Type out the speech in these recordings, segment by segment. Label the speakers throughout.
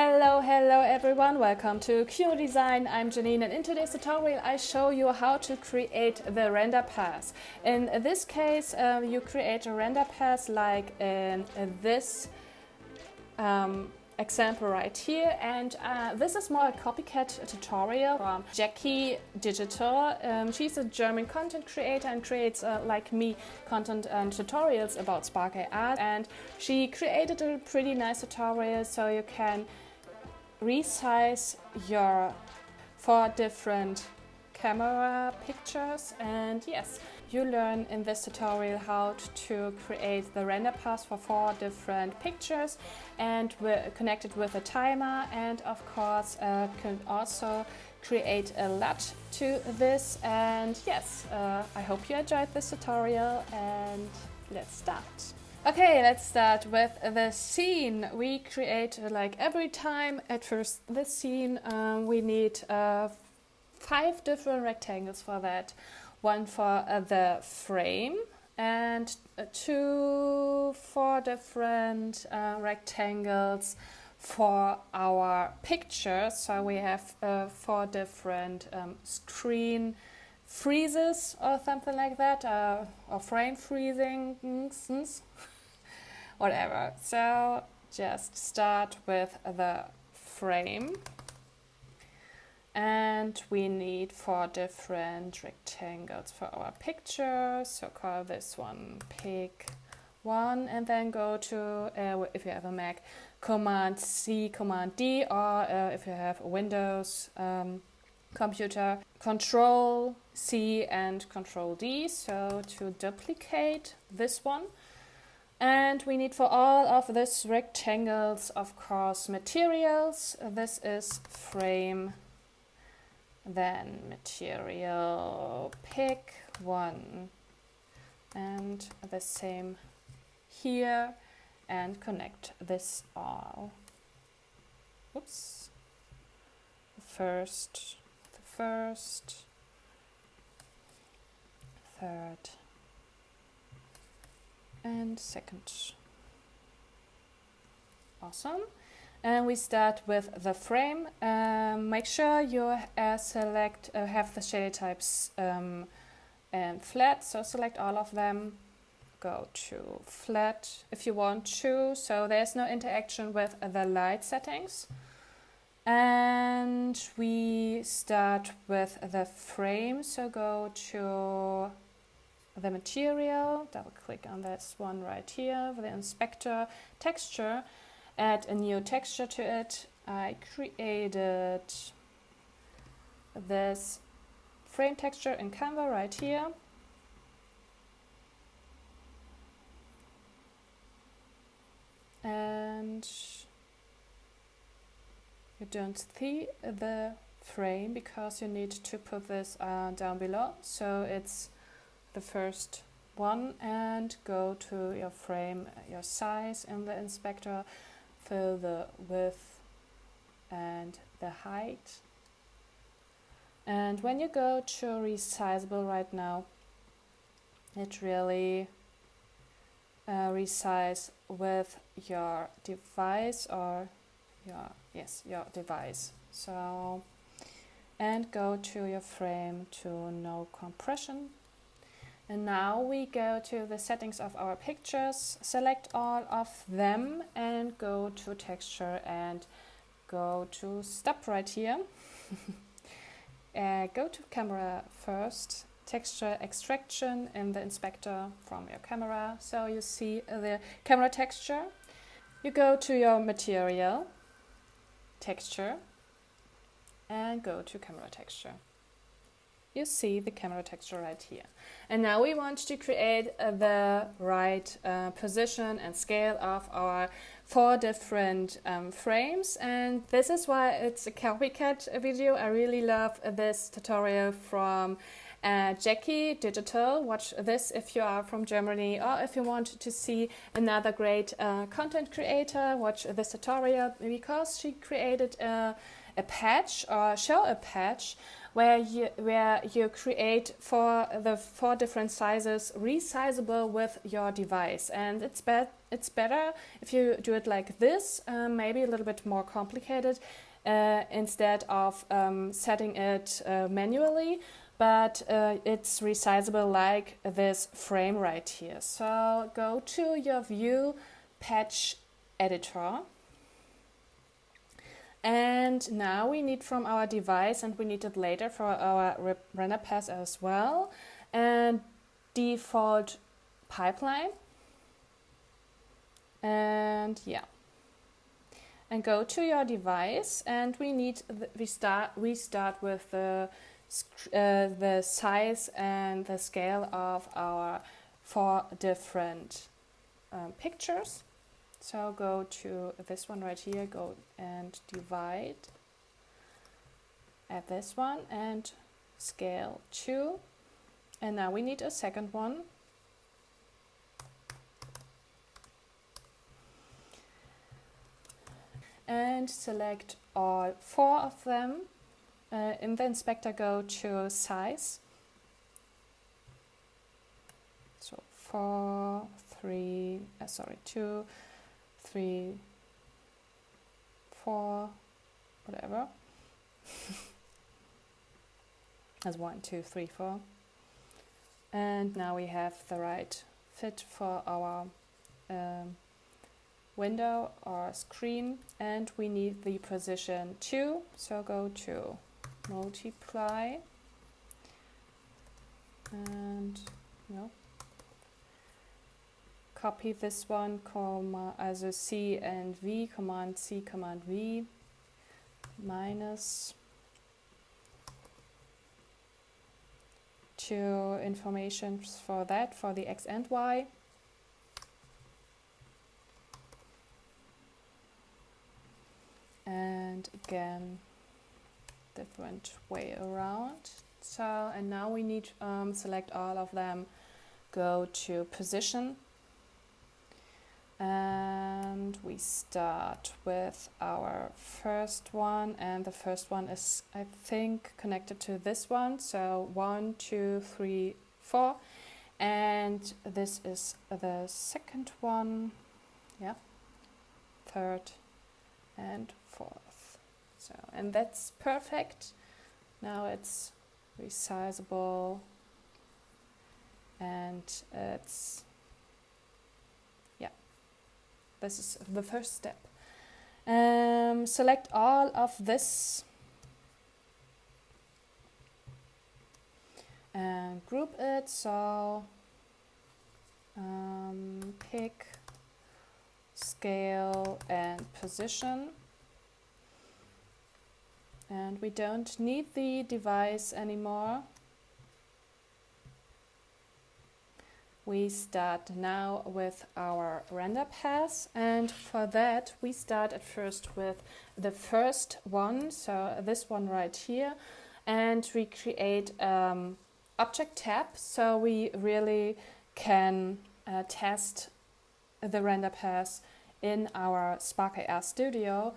Speaker 1: Hello everyone, welcome to QKnow Design. I'm Janine and in today's tutorial I show you how to create the render path. In this case you create a render path like in this example right here, and this is more a copycat tutorial from Jackie Digital. She's a German content creator and creates like me content and tutorials about Spark AR, and she created a pretty nice tutorial so you can resize your 4 different camera pictures. And yes, you learn in this tutorial how to create the render path for 4 different pictures, and we're connected with a timer, and of course can also create a LUT to this. And yes, I hope you enjoyed this tutorial, and let's start. Okay, let's start with the scene. We create like every time at first this scene we need 5 different rectangles for that. One for the frame and 4 different rectangles for our picture. So we have 4 different screen freezes or something like that, or frame freezing, whatever. So just start with the frame. And we need 4 different rectangles for our picture. So call this one pick 1, and then go to, if you have a Mac, Command C, Command D, or if you have a Windows computer, Control C and Control D. So to duplicate this one. And we need for all of these rectangles, of course, materials. This is frame. Then material pick 1, and the same here, and connect this all. Oops. The first, third, and second. Awesome. And we start with the frame. Make sure you select have the shade types and flat, so select all of them. Go to flat if you want to, so there's no interaction with the light settings. And we start with the frame, so go to the material, double click on this one right here with the inspector texture. Add a new texture to it. I created this frame texture in Canva right here. And you don't see the frame because you need to put this down below. So it's the first one, and go to your frame, your size in the inspector. Fill the width and the height. And when you go to resizable right now, it really resize with your device, or your device. So, and go to your frame to no compression. And now we go to the settings of our pictures, select all of them, and go to texture and go to stop right here. Go to camera first, texture extraction in the inspector from your camera. So you see the camera texture. You go to your material, texture, and go to camera texture. You see the camera texture right here. And now we want to create the right position and scale of our 4 different frames. And this is why it's a copycat video. I really love this tutorial from Jackie Digital, watch this if you are from Germany, or if you want to see another great content creator, watch this tutorial, because she created a patch, or show a patch where you create for the 4 different sizes resizable with your device. And it's better if you do it like this, maybe a little bit more complicated, instead of setting it manually, but it's resizable like this frame right here. So go to your view patch editor. And now we need from our device, and we need it later for our render pass as well, and default pipeline. And yeah, and go to your device, and we start with the size and the scale of our 4 different pictures. So go to this one right here, go and divide at this one and scale 2. And now we need a second one. And select all 4 of them. In the inspector, go to size. So 2, 3, 4, whatever. That's 1, 2, 3, 4. And now we have the right fit for our window or screen, and we need the position 2. So go to multiply and copy this one, also C and V, Command C, Command V, minus 2 information for that, for the X and Y. And again, different way around. So, and now we need select all of them, go to position. And we start with our first one, and the first one is, I think, connected to this one. So 1, 2, 3, 4, and this is the second one, yeah, third and fourth. So, and that's perfect. Now it's resizable, and it's, this is the first step. Select all of this and group it. So pick, scale and position. And we don't need the device anymore. We start now with our render pass, and for that we start at first with the first one, so this one right here, and we create object tab, so we really can test the render pass in our Spark AR Studio.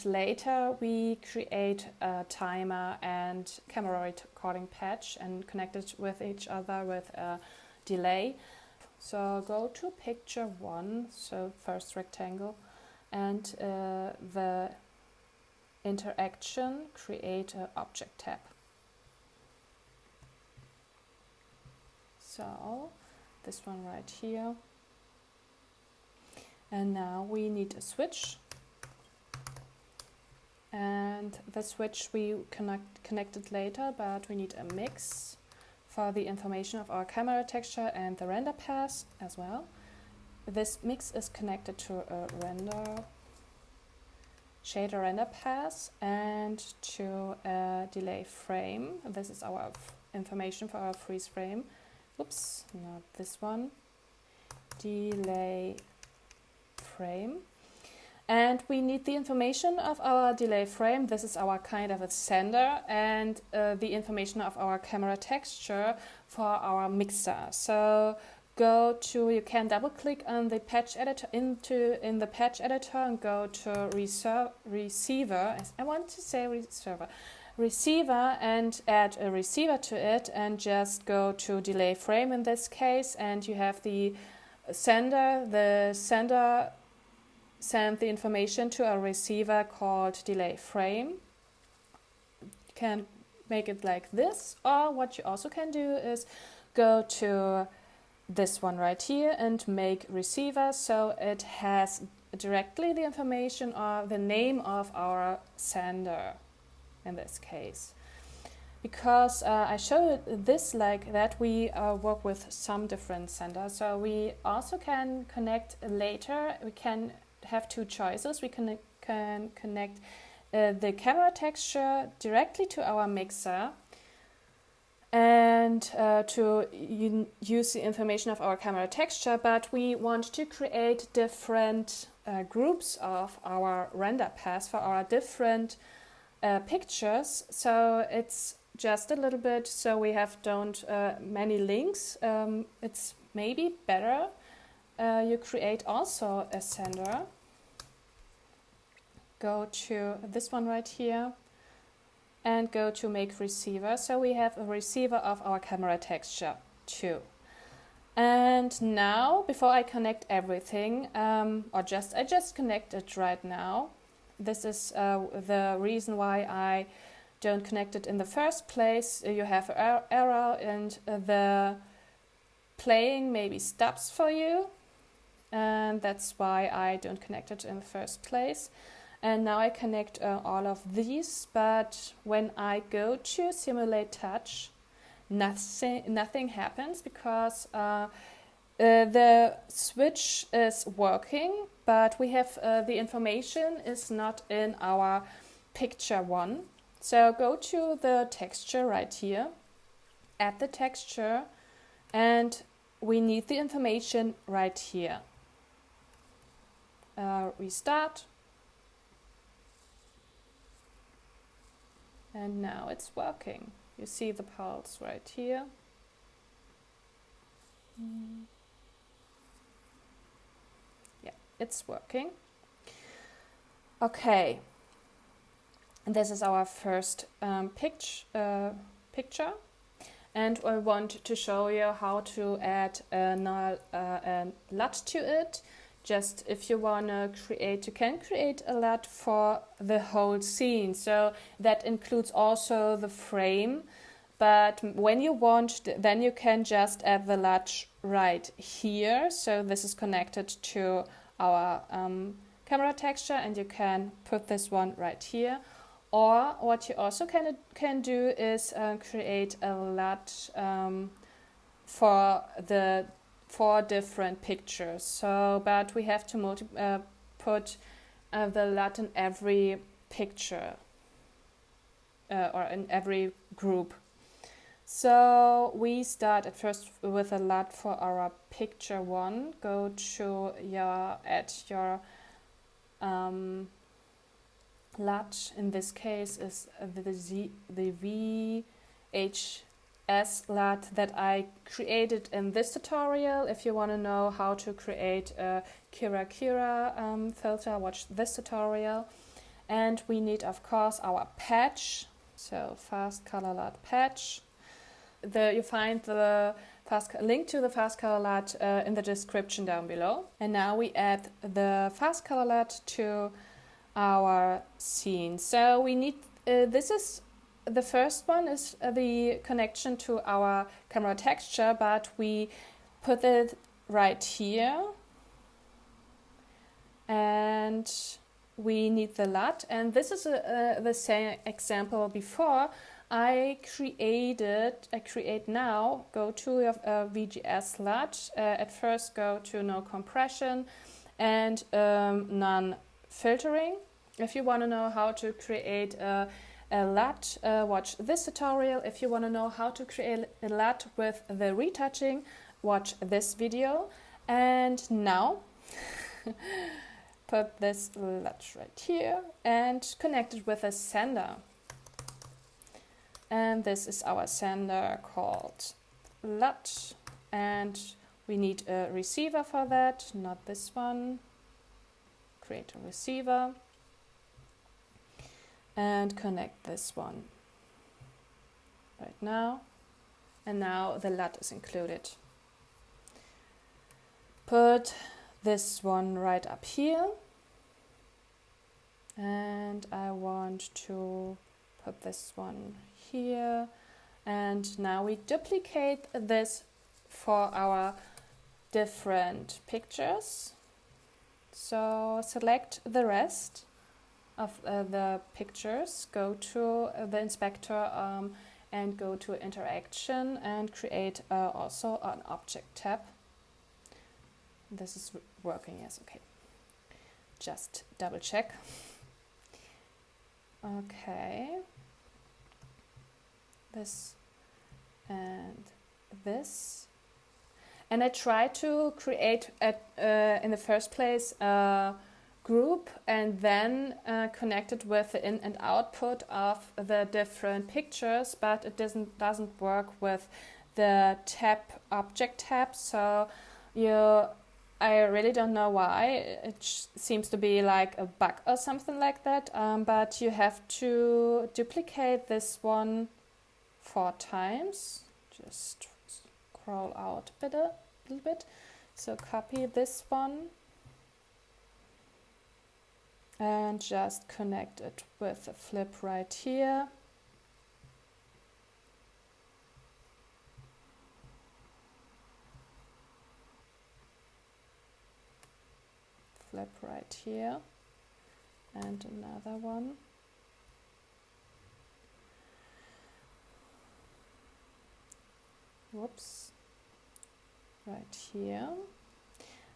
Speaker 1: Later we create a timer and camera recording patch and connect it with each other with a delay. So go to picture 1, so first rectangle, and the interaction, create an object tab. So this one right here. And now we need a switch. And the switch we connected later, but we need a mix for the information of our camera texture and the render pass as well. This mix is connected to a shader render pass and to a delay frame. This is our information for our freeze frame. Oops, not this one. Delay frame. And we need the information of our delay frame. This is our kind of a sender, and the information of our camera texture for our mixer. So you can double click on the patch editor in the patch editor and go to receiver. I want to say receiver and add a receiver to it, and just go to delay frame in this case, and you have the sender. The sender send the information to a receiver called delay frame. You can make it like this, or what you also can do is go to this one right here and make receiver, so it has directly the information or the name of our sender in this case. Because I showed this like that, we work with some different senders, so we also can connect later. We can have two choices. We can connect the camera texture directly to our mixer and to use the information of our camera texture, but we want to create different groups of our render paths for our different pictures. So it's just a little bit, so we don't many links. It's maybe better you create also a sender. Go to this one right here and go to make receiver. So we have a receiver of our camera texture too. And now, before I connect everything, I just connect it right now. This is the reason why I don't connect it in the first place. You have an error and the playing maybe stops for you, and that's why I don't connect it in the first place. And now I connect all of these, but when I go to simulate touch, nothing happens, because the switch is working, but we have the information is not in our picture one. So go to the texture right here, add the texture, and we need the information right here. Restart. And now it's working. You see the pulse right here. Yeah, it's working. Okay. And this is our first picture. And I want to show you how to add a LUT to it. Just if you want to create, you can create a LUT for the whole scene. So that includes also the frame. But when you want, then you can just add the LUT right here. So this is connected to our camera texture, and you can put this one right here. Or what you also can do is create a LUT for the 4 different pictures. So, but we have to put the LUT in every picture or in every group. So we start at first with a LUT for our picture 1. Go to add your LUT. In this case is the VHS LUT that I created in this tutorial. If you want to know how to create a Kira filter, watch this tutorial. And we need, of course, our patch. So fast color LUT patch. You find the link to the fast color LUT in the description down below. And now we add the fast color LUT to our scene. So we need the first one is the connection to our camera texture, but we put it right here, and we need the LUT. And this is the same example before. I create now. Go to your VGS LUT. At first, go to no compression and none filtering. If you want to know how to create a LUT, watch this tutorial. If you want to know how to create a LUT with the retouching, watch this video. And now put this LUT right here and connect it with a sender. And this is our sender called LUT, and we need a receiver for that, not this one. Create a receiver and connect this one right now. And now the LUT is included. Put this one right up here. And I want to put this one here. And now we duplicate this for our different pictures. So select the rest of the pictures, go to the inspector and go to interaction and create also an object tab. This is working, yes, okay. Just double check. Okay. This and this. And I try to create in the first place a group and then connect it with the in and output of the different pictures, but it doesn't work with the object tab. So I really don't know why. It seems to be like a bug or something like that. But you have to duplicate this one 4 times. Just scroll out a little bit. So copy this one and just connect it with a flip right here. Flip right here and another one. Whoops. Right here.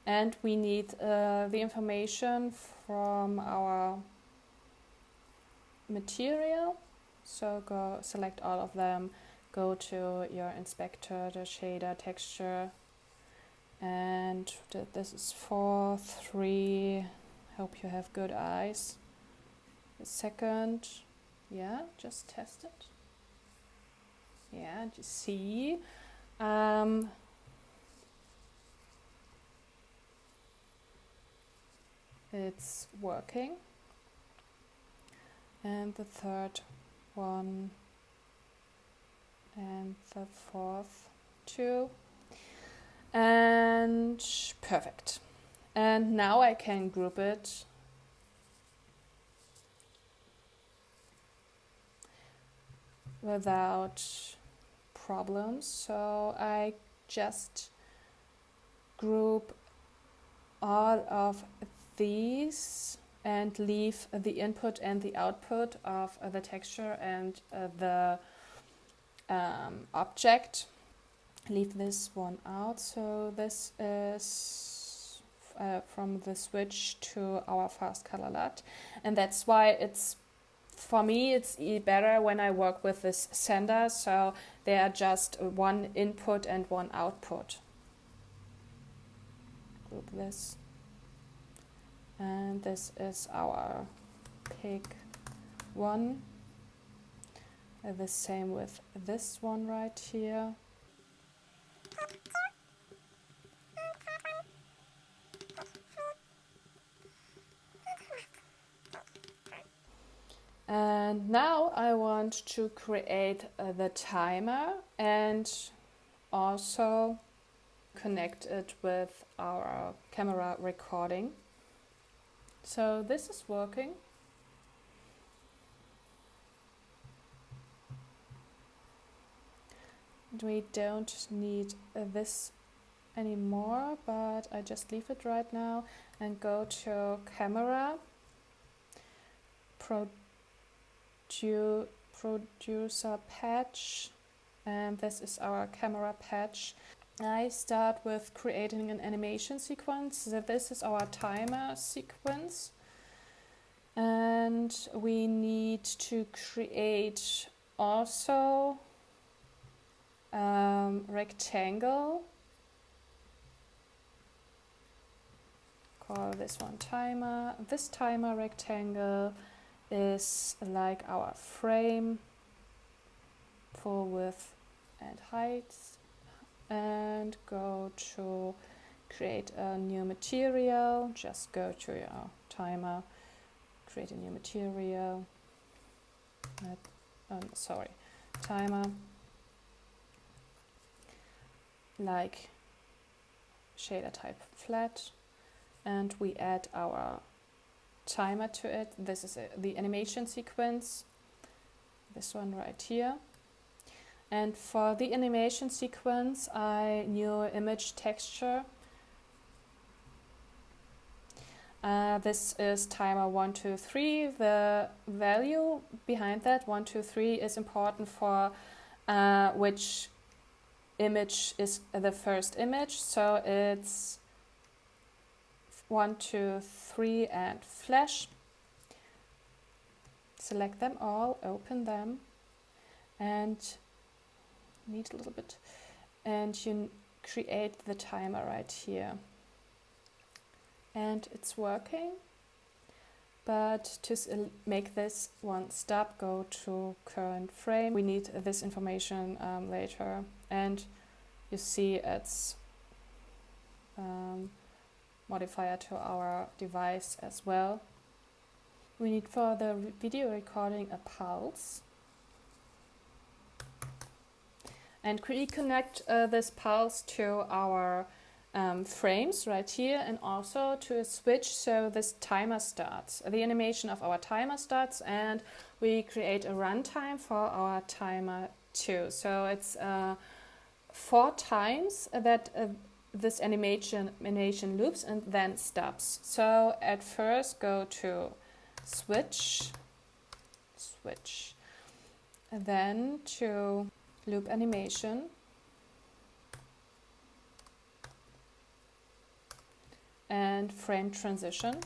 Speaker 1: And we need the information from our material. So go select all of them, go to your inspector, the shader, texture, and this is 4, 3. Hope you have good eyes. A second. Yeah, just test it. Yeah, just see. It's working. And the third one and the fourth two. And perfect. And now I can group it without problems. So I just group all of these and leave the input and the output of the texture and the object. Leave this one out. So this is from the switch to our fast color LUT, and that's why for me it's better when I work with this sender, so they are just one input and one output. Group this. And this is our pick one. The same with this one right here. And now I want to create the timer and also connect it with our camera recording. So this is working. We don't need this anymore, but I just leave it right now and go to Kamera, Producer patch, and this is our camera patch. I start with creating an animation sequence. So this is our timer sequence, and we need to create also rectangle call this one timer. This timer rectangle is like our frame for width and height. And go to create a new material. Just go to your timer, create a new material. Timer, like shader type flat, and we add our timer to it. This is the animation sequence, this one right here. And for the animation sequence, I new image texture. This is timer 1, 2, 3. The value behind that 1, 2, 3 is important for which image is the first image. So it's 1, 2, 3 and flash. Select them all, open them, and need a little bit, and you create the timer right here. And it's working, but to make this one stop, go to current frame. We need this information later, and you see it's modifier to our device as well. We need for the video recording a pulse, and reconnect this pulse to our frames right here, and also to a switch so this timer starts. The animation of our timer starts, and we create a runtime for our timer too. So it's 4 times that this animation loops and then stops. So at first go to switch, and then to loop animation, and frame transition,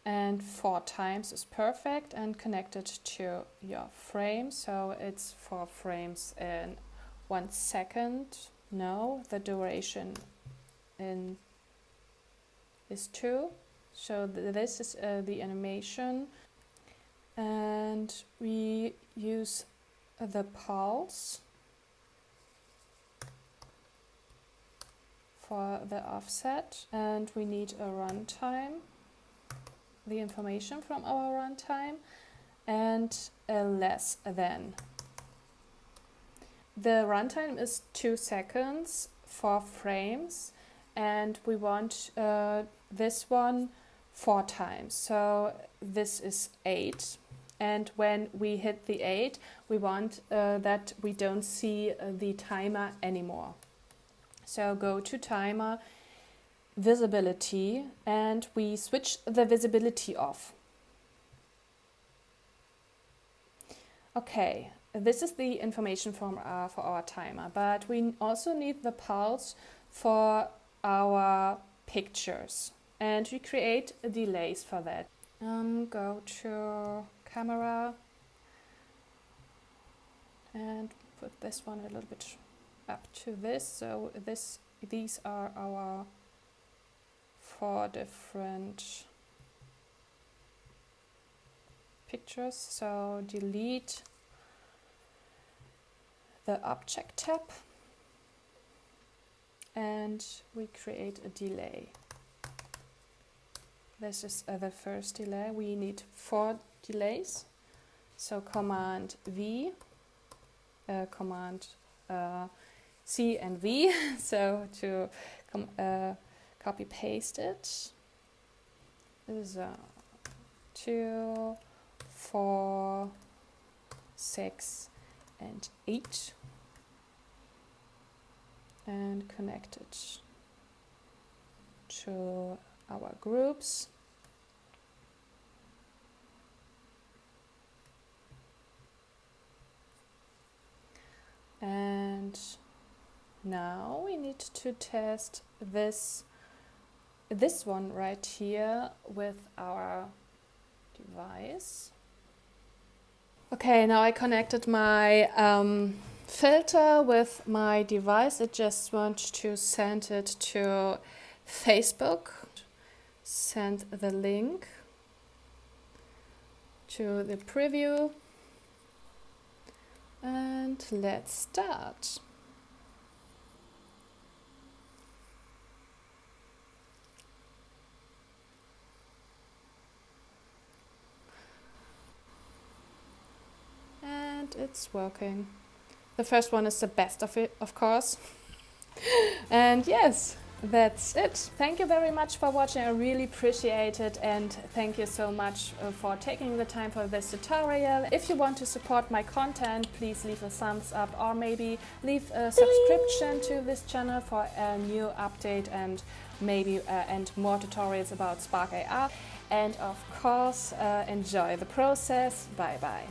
Speaker 1: and 4 times is perfect, and connect it to your frame. So it's 4 frames in 1 second. No, the duration is 2. So this is the animation, and we use the pulse for the offset, and we need a runtime, the information from our runtime, and a less than. The runtime is 2 seconds, 4 frames, and we want this one 4 times. So this is 8, and when we hit the 8, we want that we don't see the timer anymore. So go to timer, visibility, and we switch the visibility off. Okay, this is the information from for our timer, but we also need the pulse for our pictures, and we create delays for that. Go to Kamera and put this one a little bit up to this. So these are our 4 different pictures. So delete the object tab, and we create a delay. This is the first delay. We need 4 delays. So Command V, Command C and V. So to copy paste it. This is 2, 4, 6, and 8, and connect it to our groups. And now we need to test this one right here with our device. Okay, now I connected my filter with my device. I just want to send it to Facebook. Send the link to the preview. And let's start. And it's working. The first one is the best of it, of course. And yes, that's it. Thank you very much for watching. I really appreciate it, and thank you so much for taking the time for this tutorial. If you want to support my content, please leave a thumbs up or maybe leave a subscription to this channel for a new update and maybe and more tutorials about Spark AR. And of course, enjoy the process. Bye bye.